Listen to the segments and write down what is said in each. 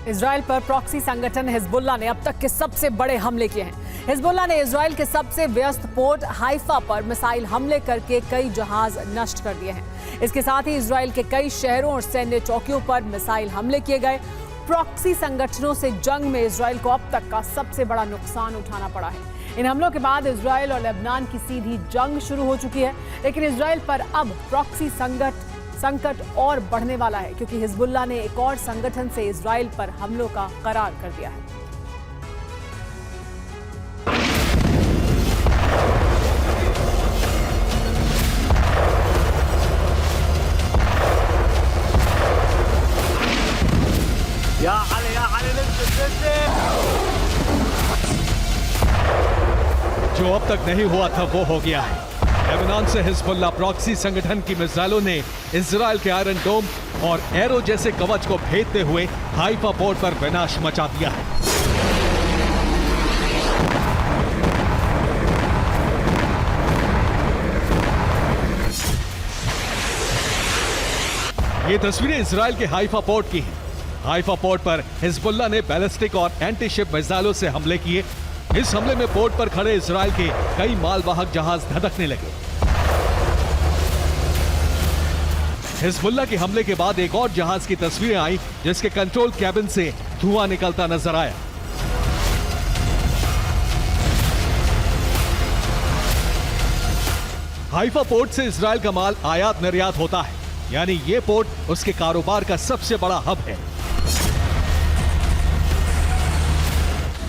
Israel पर proxy संगठन Hezbollah ने अब तक के सबसे बड़े हमले किए हैं। हिजबुल्लाह ने इजराइल के सबसे व्यस्त पोर्ट हाइफा पर मिसाइल हमले करके कई जहाज नष्ट कर दिए हैं। इसके साथ ही इजराइल के कई शहरों और सैन्य चौकियों पर मिसाइल हमले किए गए। प्रॉक्सी संगठनों से जंग में इजराइल को अब तक का सबसे बड़ा नुकसान उठाना पड़ा है। इन हमलों के बाद इजराइल और लेबनान की सीधी जंग शुरू हो चुकी है, लेकिन इजराइल पर अब प्रॉक्सी संकट और बढ़ने वाला है, क्योंकि हिजबुल्लाह ने एक और संगठन से इजराइल पर हमलों का करार कर दिया है। जो अब तक नहीं हुआ था वो हो गया है। लेबनान से हिजबुल्लाह प्रॉक्सी संगठन की मिसाइलों ने इजराइल के आयरन डोम और एरो जैसे कवच को भेदते हुए हाइफा पोर्ट पर विनाश मचा दिया है। ये तस्वीरें इजराइल के हाइफा पोर्ट की हैं। हाइफा पोर्ट पर हिजबुल्लाह ने बैलिस्टिक और एंटी शिप मिसाइलों से हमले किए। इस हमले में पोर्ट पर खड़े इजराइल के कई मालवाहक जहाज धधकने लगे। हिजबुल्लाह के हमले के बाद एक और जहाज की तस्वीरें आई, जिसके कंट्रोल कैबिन से धुआं निकलता नजर आया। हाइफा पोर्ट से इजराइल का माल आयात निर्यात होता है, यानी ये पोर्ट उसके कारोबार का सबसे बड़ा हब है।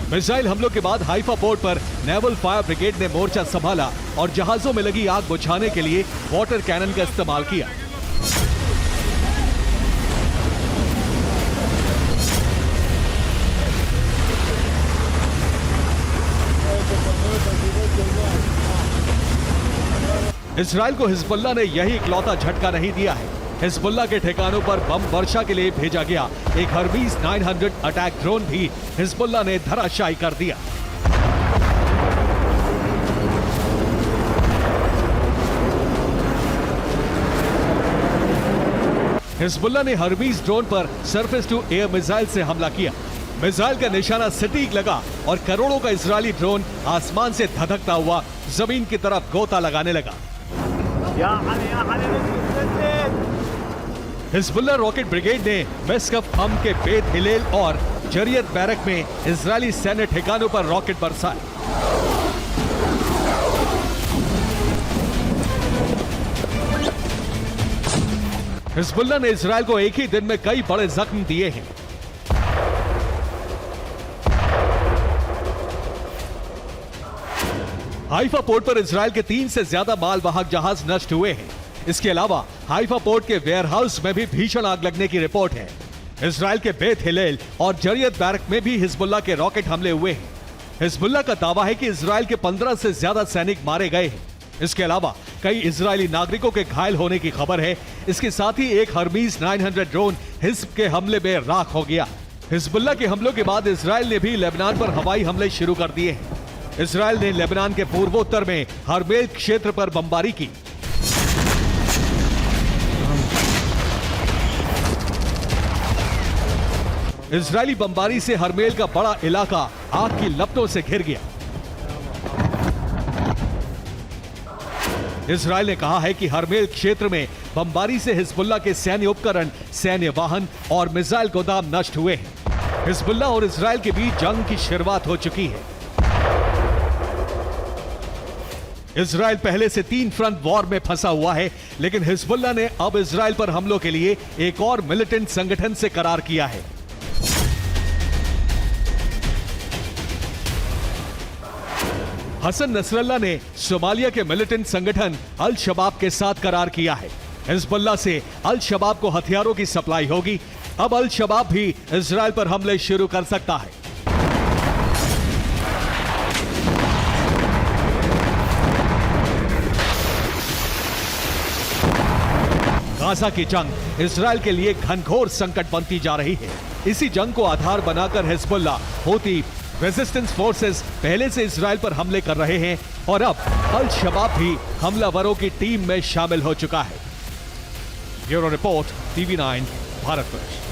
मिसाइल हमलों के बाद हाइफा पोर्ट पर नेवल फायर ब्रिगेड ने मोर्चा संभाला और जहाजों में लगी आग बुझाने के लिए वाटर कैनन का इस्तेमाल किया। इजराइल को हिजबुल्लाह ने यही इकलौता झटका नहीं दिया है। हिजबुल्लाह के ठिकानों पर बम वर्षा के लिए भेजा गया एक हर्मीज 900 अटैक ड्रोन भी हिजबुल्लाह ने धराशायी कर दिया। हिजबुल्लाह ने हर्मीज ड्रोन पर सरफेस टू एयर मिसाइल से हमला किया। मिसाइल का निशाना सटीक लगा और करोड़ों का इजरायली ड्रोन आसमान से धधकता हुआ जमीन की तरफ गोता लगाने लगा। हिजबुल्लाह रॉकेट ब्रिगेड ने मेस्कफ हम के बेत हिलेल और जरियत बैरक में इजरायली सैन्य ठिकानों पर रॉकेट बरसाए। हिजबुल्लाह ने इजरायल को एक ही दिन में कई बड़े जख्म दिए हैं। हाइफा पोर्ट पर इजरायल के 3 से ज्यादा मालवाहक जहाज नष्ट हुए हैं। इसके अलावा हाइफा पोर्ट के वेयरहाउस में भी भीषण आग लगने की रिपोर्ट है। इजरायल के बेत हिलेल और जरियत बैरक में भी हिजबुल्लाह के रॉकेट हमले हुए हैं। हिजबुल्लाह का दावा है कि इजरायल के 15 से ज्यादा सैनिक मारे गए हैं। इसके अलावा कई इजरायली नागरिकों के घायल होने की खबर है। इसके साथ ही एक हर्मीज 900 ड्रोन हिज्ब के हमले में राख हो गया। हिजबुल्लाह के हमलों के बाद इजरायल ने भी लेबनान पर हवाई हमले शुरू कर दिए हैं। इजरायल ने लेबनान के पूर्वोत्तर में हरमेल क्षेत्र पर बमबारी की। इजरायली बमबारी से हरमेल का बड़ा इलाका आग की लपटों से घिर गया। इजरायल ने कहा है कि हरमेल क्षेत्र में बमबारी से हिजबुल्लाह के सैन्य उपकरण, सैन्य वाहन और मिसाइल गोदाम नष्ट हुए हैं। हिजबुल्लाह और इजरायल के बीच जंग की शुरुआत हो चुकी है। इजरायल पहले से 3 फ्रंट वॉर में फंसा हुआ है, लेकिन हिजबुल्लाह ने अब इजरायल पर हमलों के लिए एक और मिलिटेंट संगठन से करार किया है। हसन नसरल्लाह ने सोमालिया के मिलिटेंट संगठन अल शबाब के साथ करार किया है। हिजबुल्लाह से अल शबाब को हथियारों की सप्लाई होगी। अब अल शबाब भी इजरायल पर हमले शुरू कर सकता है। गाजा की जंग इजरायल के लिए घनघोर संकट बनती जा रही है। इसी जंग को आधार बनाकर हिजबुल्लाह, हूती, रेजिस्टेंस फोर्सेस पहले से इजरायल पर हमले कर रहे हैं और अब अल शबाब भी हमलावरों की टीम में शामिल हो चुका है। Bureau report, TV9 Bharatvarsh.